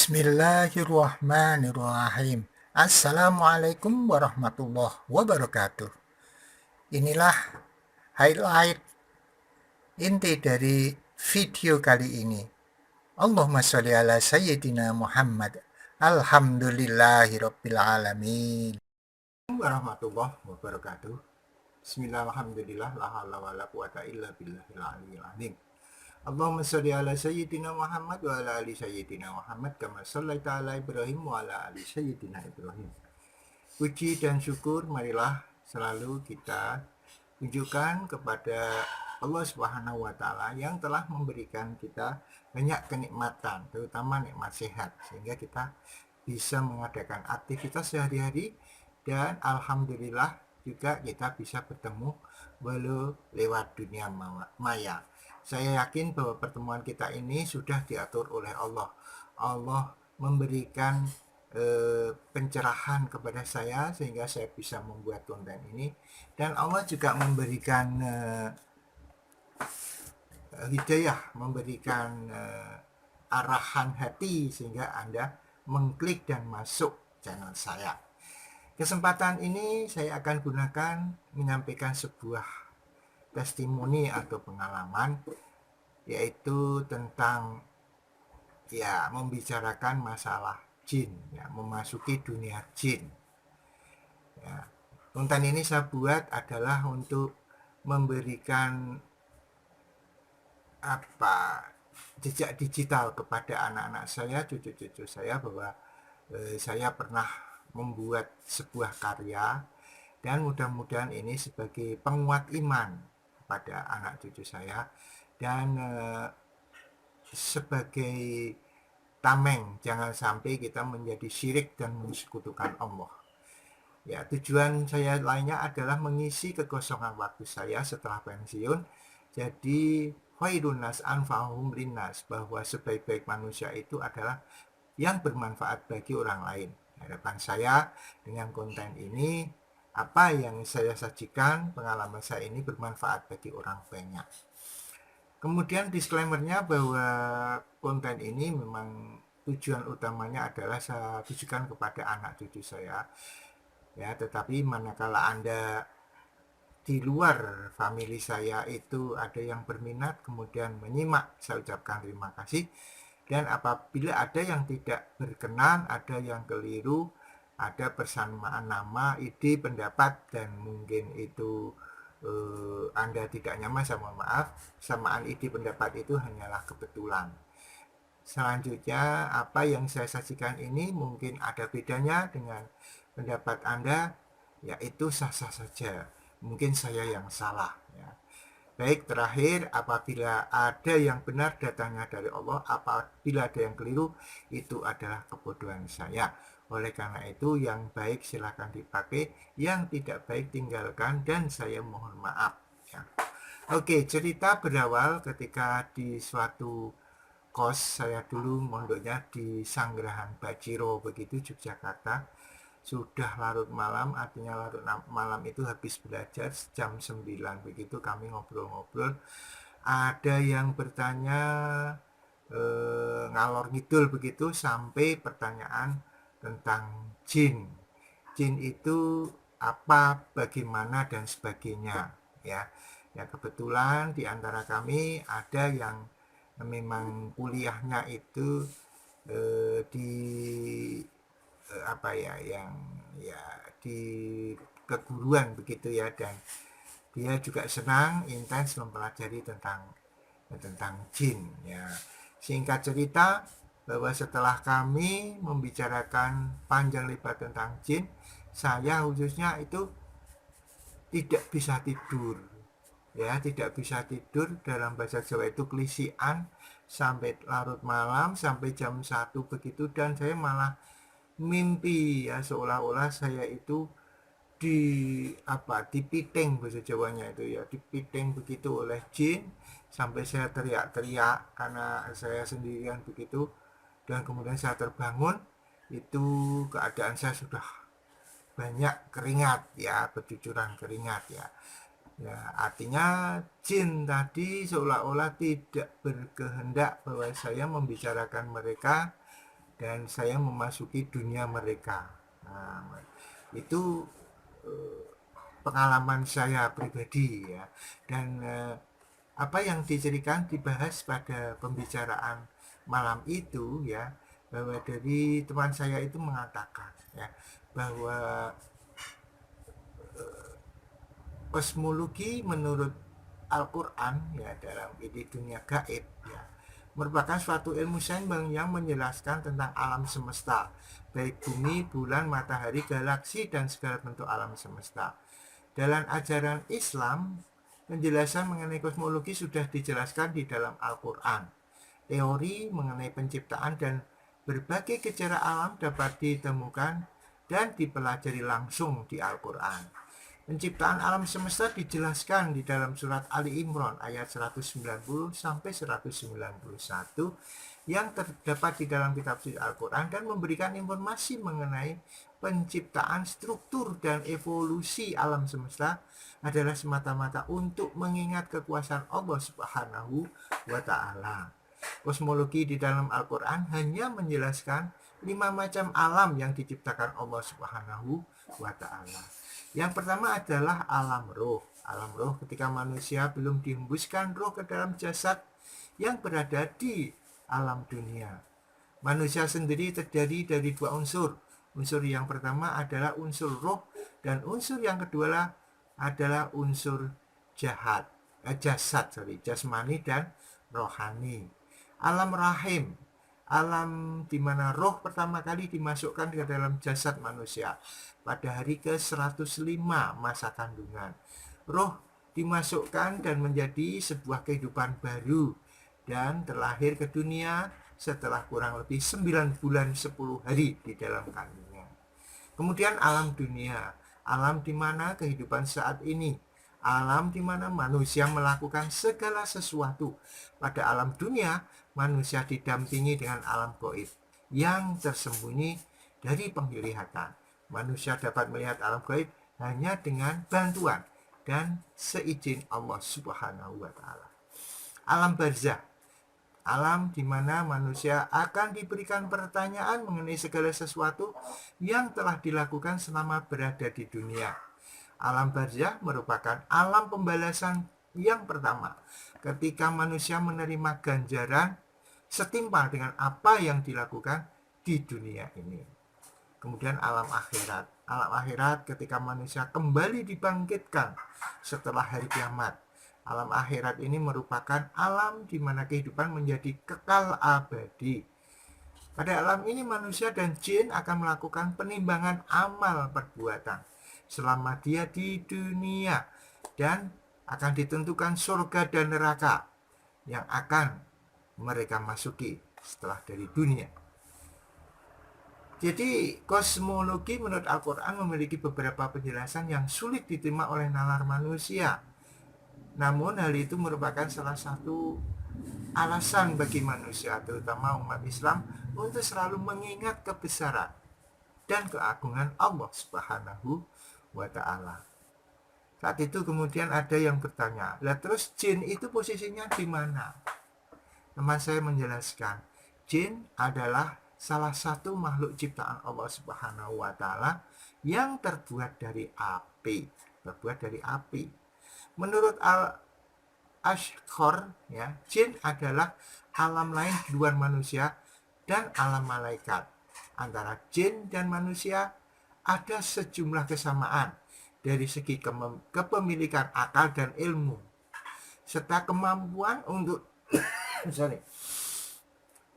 Bismillahirrahmanirrahim. Assalamualaikum warahmatullahi wabarakatuh. Inilah highlight inti dari video kali ini. Allahumma sholli ala sayyidina Muhammad. Alhamdulillahirabbil alamin. Warahmatullahi wabarakatuh. Bismillahirrahmanirrahim. La haula wala quwata illa billahil aliyyil azim. Allahumma sholli ala sayyidina Muhammad wa ala ali sayyidina Muhammad kama shallaita ala Ibrahim wa ala ali sayyidina Ibrahim. Puji dan syukur marilah selalu kita tunjukkan kepada Allah Subhanahu wa taala yang telah memberikan kita banyak kenikmatan, terutama nikmat sehat, sehingga kita bisa mengadakan aktivitas sehari-hari dan alhamdulillah juga kita bisa bertemu walau lewat dunia maya. Saya yakin bahwa pertemuan kita ini sudah diatur oleh Allah. Allah memberikan pencerahan kepada saya sehingga saya bisa membuat konten ini, dan Allah juga memberikan hidayah, memberikan arahan hati sehingga Anda mengklik dan masuk channel saya. Kesempatan ini saya akan gunakan menyampaikan sebuah testimoni atau pengalaman, yaitu tentang membicarakan masalah jin, memasuki dunia jin. Konten ini saya buat adalah untuk memberikan jejak digital kepada anak-anak saya, cucu-cucu saya, bahwa saya pernah membuat sebuah karya, dan mudah-mudahan ini sebagai penguat iman pada anak cucu saya, dan sebagai tameng jangan sampai kita menjadi syirik dan mensekutukan Allah. Tujuan saya lainnya adalah mengisi kekosongan waktu saya setelah pensiun. Jadi khairun nas anfa'uhum linnas, bahwa sebaik-baik manusia itu adalah yang bermanfaat bagi orang lain. Harapan saya dengan konten ini, apa yang saya sajikan, pengalaman saya ini bermanfaat bagi orang banyak. Kemudian disclaimer-nya bahwa konten ini memang tujuan utamanya adalah saya tujukan kepada anak cucu saya. Tetapi manakala Anda di luar famili saya itu ada yang berminat kemudian menyimak, saya ucapkan terima kasih. Dan apabila ada yang tidak berkenan, ada yang keliru, ada persamaan nama, ide, pendapat, dan mungkin itu Anda tidak nyaman, saya mohon maaf. Samaan ide pendapat itu hanyalah kebetulan. Selanjutnya, apa yang saya sajikan ini mungkin ada bedanya dengan pendapat Anda, yaitu sah-sah saja. Mungkin saya yang salah. Baik, terakhir, apabila ada yang benar datangnya dari Allah, apabila ada yang keliru, itu adalah kebodohan saya. Oleh karena itu, yang baik silakan dipakai, yang tidak baik tinggalkan, dan saya mohon maaf. Oke, cerita berawal ketika di suatu kos, saya dulu mondoknya di Sanggerahan Baciro, begitu, Yogyakarta. Sudah larut malam, artinya larut malam itu habis belajar jam 9, begitu kami ngobrol-ngobrol. Ada yang bertanya ngalor ngidul begitu, sampai pertanyaan tentang jin. Jin itu apa, bagaimana, dan sebagainya. Kebetulan di antara kami ada yang memang kuliahnya itu di di keguruan begitu, dan dia juga senang intens mempelajari tentang jin. Singkat cerita, bahwa setelah kami membicarakan panjang lebar tentang jin, saya khususnya itu tidak bisa tidur. Tidak bisa tidur, dalam bahasa Jawa itu kelisian, sampai larut malam, sampai jam 1 begitu, dan saya malah mimpi, seolah-olah saya itu dipiting, bahasa Jawanya itu, dipiting begitu oleh jin, sampai saya teriak-teriak karena saya sendirian begitu, dan kemudian saya terbangun, itu keadaan saya sudah banyak keringat, bercucuran keringat. Artinya jin tadi seolah-olah tidak berkehendak bahwa saya membicarakan mereka dan saya memasuki dunia mereka. Nah, itu pengalaman saya pribadi ya. Dan apa yang dicerikan dibahas pada pembicaraan malam itu ya, bahwa dari teman saya itu mengatakan ya bahwa kosmologi menurut Al-Quran ya dalam ide dunia gaib ya merupakan suatu ilmu sains yang menjelaskan tentang alam semesta, baik bumi, bulan, matahari, galaksi, dan segala bentuk alam semesta. Dalam ajaran Islam, penjelasan mengenai kosmologi sudah dijelaskan di dalam Al-Quran. Teori mengenai penciptaan dan berbagai gejala alam dapat ditemukan dan dipelajari langsung di Al-Quran. Penciptaan alam semesta dijelaskan di dalam surat Ali Imran ayat 190 sampai 191 yang terdapat di dalam kitab suci Al-Quran dan memberikan informasi mengenai penciptaan, struktur, dan evolusi alam semesta adalah semata-mata untuk mengingat kekuasaan Allah Subhanahu wa Ta'ala. Kosmologi di dalam Al-Quran hanya menjelaskan 5 macam alam yang diciptakan Allah Subhanahu wa Ta'ala. Yang pertama adalah alam roh. Alam roh ketika manusia belum dihembuskan roh ke dalam jasad yang berada di alam dunia. Manusia sendiri terdiri dari 2 unsur. Unsur yang pertama adalah unsur roh dan unsur yang kedua adalah unsur jasmani dan rohani. Alam rahim, alam di mana roh pertama kali dimasukkan ke dalam jasad manusia pada hari ke-105 masa kandungan. Roh dimasukkan dan menjadi sebuah kehidupan baru dan terlahir ke dunia setelah kurang lebih 9 bulan 10 hari di dalam kandungan. Kemudian alam dunia, alam di mana kehidupan saat ini, alam di mana manusia melakukan segala sesuatu. Pada alam dunia, manusia didampingi dengan alam gaib yang tersembunyi dari penglihatan. Manusia dapat melihat alam gaib hanya dengan bantuan dan seizin Allah Subhanahu wa Ta'ala. Alam barzah, alam di mana manusia akan diberikan pertanyaan mengenai segala sesuatu yang telah dilakukan selama berada di dunia. Alam barzah merupakan alam pembalasan yang pertama ketika manusia menerima ganjaran setimpal dengan apa yang dilakukan di dunia ini. Kemudian alam akhirat. Alam akhirat ketika manusia kembali dibangkitkan setelah hari kiamat. Alam akhirat ini merupakan alam di mana kehidupan menjadi kekal abadi. Pada alam ini manusia dan jin akan melakukan penimbangan amal perbuatan selama dia di dunia dan akan ditentukan surga dan neraka yang akan mereka masuki setelah dari dunia. Jadi kosmologi menurut Al-Quran memiliki beberapa penjelasan yang sulit diterima oleh nalar manusia. Namun hal itu merupakan salah satu alasan bagi manusia, terutama umat Islam, untuk selalu mengingat kebesaran dan keagungan Allah Subhanahu wa Ta'ala. Saat itu kemudian ada yang bertanya, lah terus jin itu posisinya di mana? Teman saya menjelaskan, jin adalah salah satu makhluk ciptaan Allah Subhanahu wa Ta'ala yang terbuat dari api. Menurut Al-Ashqar ya, jin adalah alam lain di luar manusia dan alam malaikat. Antara jin dan manusia ada sejumlah kesamaan dari segi kepemilikan akal dan ilmu serta kemampuan untuk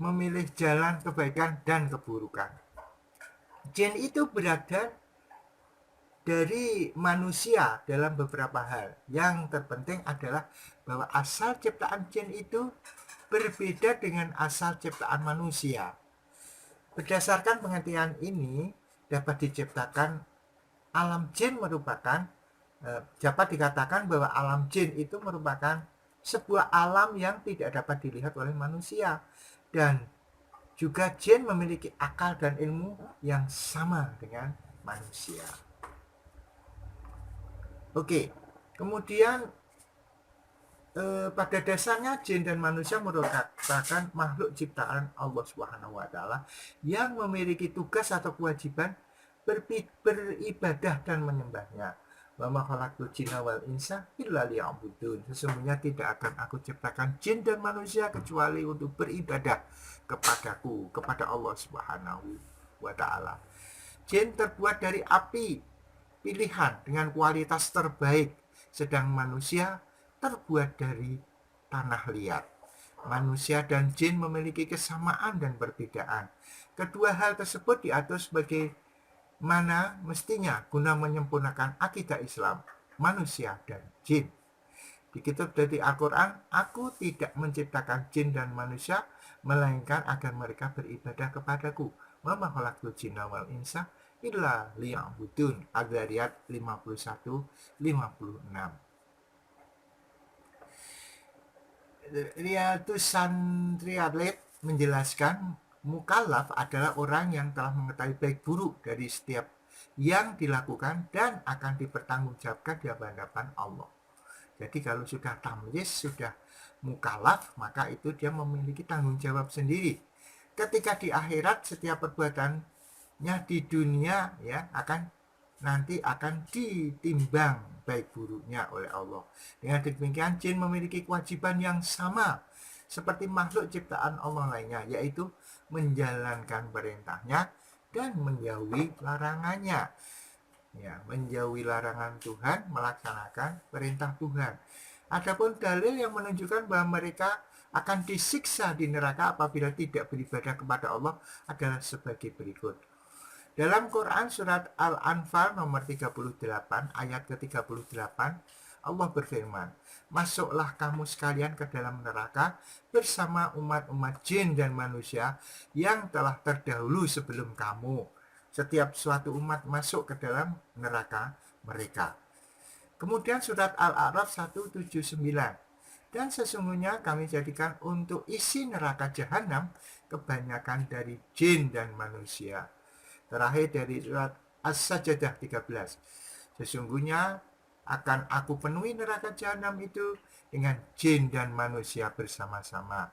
memilih jalan kebaikan dan keburukan. Jin itu berada dari manusia dalam beberapa hal. Yang terpenting adalah bahwa asal ciptaan jin itu berbeda dengan asal ciptaan manusia. Berdasarkan pengertian ini, dapat diciptakan alam jin merupakan dapat dikatakan bahwa alam jin itu merupakan sebuah alam yang tidak dapat dilihat oleh manusia. Dan juga jin memiliki akal dan ilmu yang sama dengan manusia. Oke, kemudian pada dasarnya jin dan manusia merupakan makhluk ciptaan Allah Subhanahu wa taala yang memiliki tugas atau kewajiban beribadah dan menyembahnya. Wa ma khalaqtul jinna wal insa illa liya'budun. Sesungguhnya tidak akan aku ciptakan jin dan manusia kecuali untuk beribadah kepadaku, kepada Allah Subhanahu wa taala. Jin terbuat dari api pilihan dengan kualitas terbaik, sedang manusia terbuat dari tanah liat. Manusia dan jin memiliki kesamaan dan perbedaan. Kedua hal tersebut diatur sebagaimana mestinya guna menyempurnakan akidah Islam, manusia dan jin. Dikutip dari Al-Quran, aku tidak menciptakan jin dan manusia, melainkan agar mereka beribadah kepadaku. Wa ma khalaqtul jinna wal insa illa liya'budun. Al-Dzariyat 51-56. Riyadhus Santriatlet menjelaskan mukallaf adalah orang yang telah mengetahui baik buruk dari setiap yang dilakukan dan akan dipertanggungjawabkan di hadapan Allah. Jadi kalau sudah tamyiz, sudah mukallaf, maka itu dia memiliki tanggung jawab sendiri. Ketika di akhirat setiap perbuatannya di dunia ya nanti akan ditimbang baik buruknya oleh Allah. Dengan demikian jin memiliki kewajiban yang sama seperti makhluk ciptaan Allah lainnya, yaitu menjalankan perintahnya dan menjauhi larangannya. Ya, menjauhi larangan Tuhan, melaksanakan perintah Tuhan. Adapun dalil yang menunjukkan bahwa mereka akan disiksa di neraka apabila tidak beribadah kepada Allah adalah sebagai berikut. Dalam Quran surat Al-Anfal nomor 38 ayat ke-38, Allah berfirman, masuklah kamu sekalian ke dalam neraka bersama umat-umat jin dan manusia yang telah terdahulu sebelum kamu. Setiap suatu umat masuk ke dalam neraka mereka. Kemudian surat Al-A'raf 179, dan sesungguhnya kami jadikan untuk isi neraka jahanam kebanyakan dari jin dan manusia. Terakhir dari surat As-Sajdah 13, sesungguhnya akan aku penuhi neraka jahanam itu dengan jin dan manusia bersama-sama.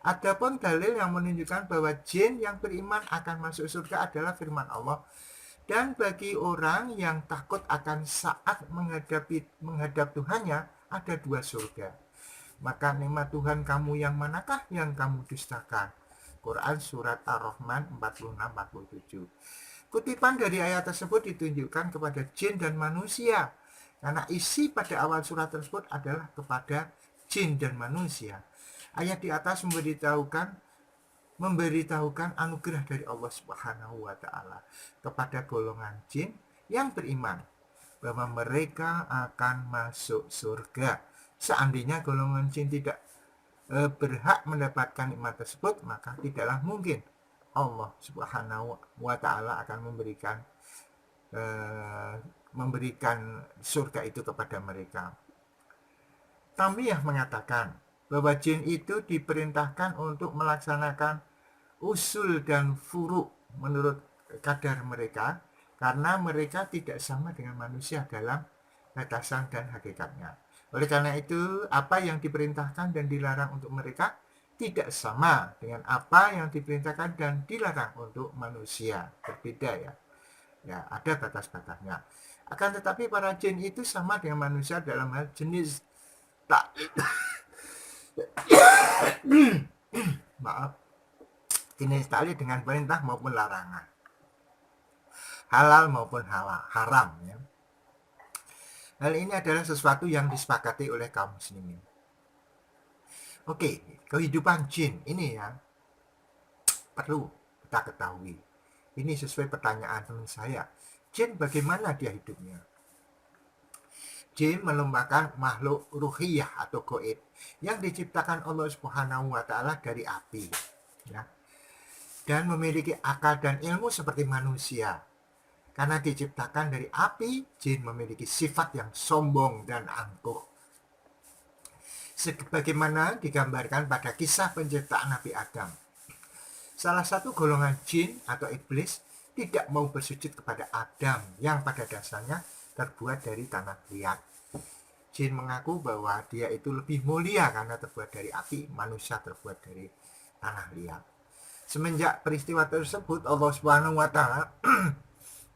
Adapun dalil yang menunjukkan bahwa jin yang beriman akan masuk surga adalah firman Allah, dan bagi orang yang takut akan saat menghadap Tuhannya ada dua surga. Maka nikmat Tuhan kamu yang manakah yang kamu dustakan? Quran surat Ar-Rahman 46-47. Kutipan dari ayat tersebut ditunjukkan kepada jin dan manusia, karena isi pada awal surat tersebut adalah kepada jin dan manusia. Ayat di atas memberitahukan anugerah dari Allah Subhanahu wa taala kepada golongan jin yang beriman bahwa mereka akan masuk surga. Seandainya golongan jin tidak berhak mendapatkan nikmat tersebut, maka tidaklah mungkin Allah Subhanahu wa taala akan memberikan surga itu kepada mereka. Tamiyah mengatakan bahwa jin itu diperintahkan untuk melaksanakan usul dan furu menurut kadar mereka, karena mereka tidak sama dengan manusia dalam batasan dan hakikatnya. Oleh karena itu, apa yang diperintahkan dan dilarang untuk mereka tidak sama dengan apa yang diperintahkan dan dilarang untuk manusia. Berbeda ya. Ya, ada batas-batasnya. Akan tetapi para jin itu sama dengan manusia dalam hal jenis jenis taklid dengan perintah maupun larangan, halal maupun haram ya. Hal ini adalah sesuatu yang disepakati oleh kaum muslimin. Oke, kehidupan jin ini yang perlu kita ketahui. Ini sesuai pertanyaan teman saya. Jin bagaimana dia hidupnya? Jin merupakan makhluk ruhiyah atau goib yang diciptakan Allah Subhanahu wa taala dari api, ya. Dan memiliki akal dan ilmu seperti manusia. Karena diciptakan dari api, jin memiliki sifat yang sombong dan angkuh. Sebagaimana digambarkan pada kisah penciptaan Nabi Adam. Salah satu golongan jin atau iblis tidak mau bersujud kepada Adam yang pada dasarnya terbuat dari tanah liat. jin mengaku bahwa dia itu lebih mulia karena terbuat dari api, manusia terbuat dari tanah liat. Semenjak peristiwa tersebut, Allah Subhanahu wa Ta'ala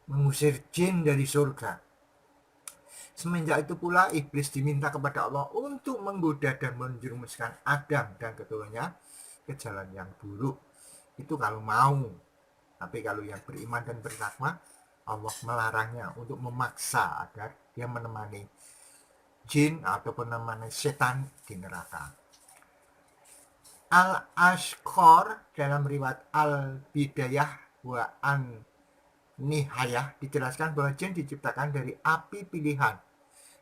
mengusir jin dari surga. Semenjak itu pula iblis diminta kepada Allah untuk menggoda dan menjerumuskan Adam dan keturunannya ke jalan yang buruk. Itu kalau mau. Tapi kalau yang beriman dan bertakwa, Allah melarangnya untuk memaksa agar dia menemani jin ataupun menemani setan di neraka. Al-Ashqar dalam riwayat Al-Bidayah wa An-Nihayah dijelaskan bahwa jin diciptakan dari api pilihan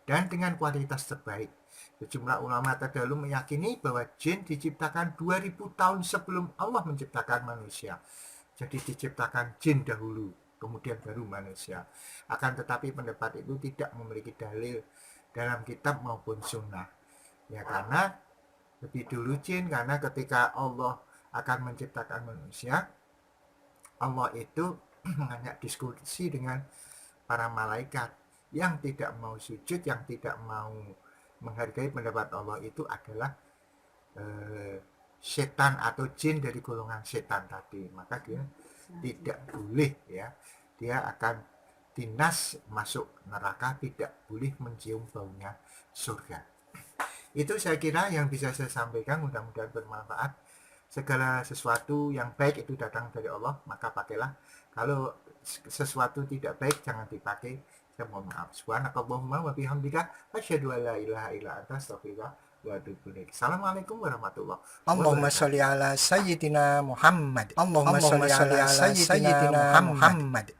dan dengan kualitas terbaik. Sejumlah ulama terdahulu meyakini bahwa jin diciptakan 2000 tahun sebelum Allah menciptakan manusia. Jadi diciptakan jin dahulu, kemudian baru manusia. Akan tetapi pendapat itu tidak memiliki dalil dalam kitab maupun sunnah. Ya karena lebih dulu jin, karena ketika Allah akan menciptakan manusia, Allah itu mengajak diskusi dengan para malaikat yang tidak mau sujud, yang tidak mau menghargai pendapat Allah itu adalah setan atau jin dari golongan setan tadi. Maka dia tidak boleh, ya, dia akan dinas masuk neraka, tidak boleh mencium baunya surga. Itu saya kira yang bisa saya sampaikan, mudah-mudahan bermanfaat. Segala sesuatu yang baik itu datang dari Allah, maka pakailah. Kalau sesuatu tidak baik jangan dipakai. Saya mohon maaf. Subhanakallahumma wa bihamdika asyhadu an la ilaha illa anta astaghfiruka wa atubu ilaik. Assalamualaikum warahmatullahi wabarakatuh. Allahumma sholli ala sayyidina Muhammad. Allahumma sholli ala sayyidina Muhammad.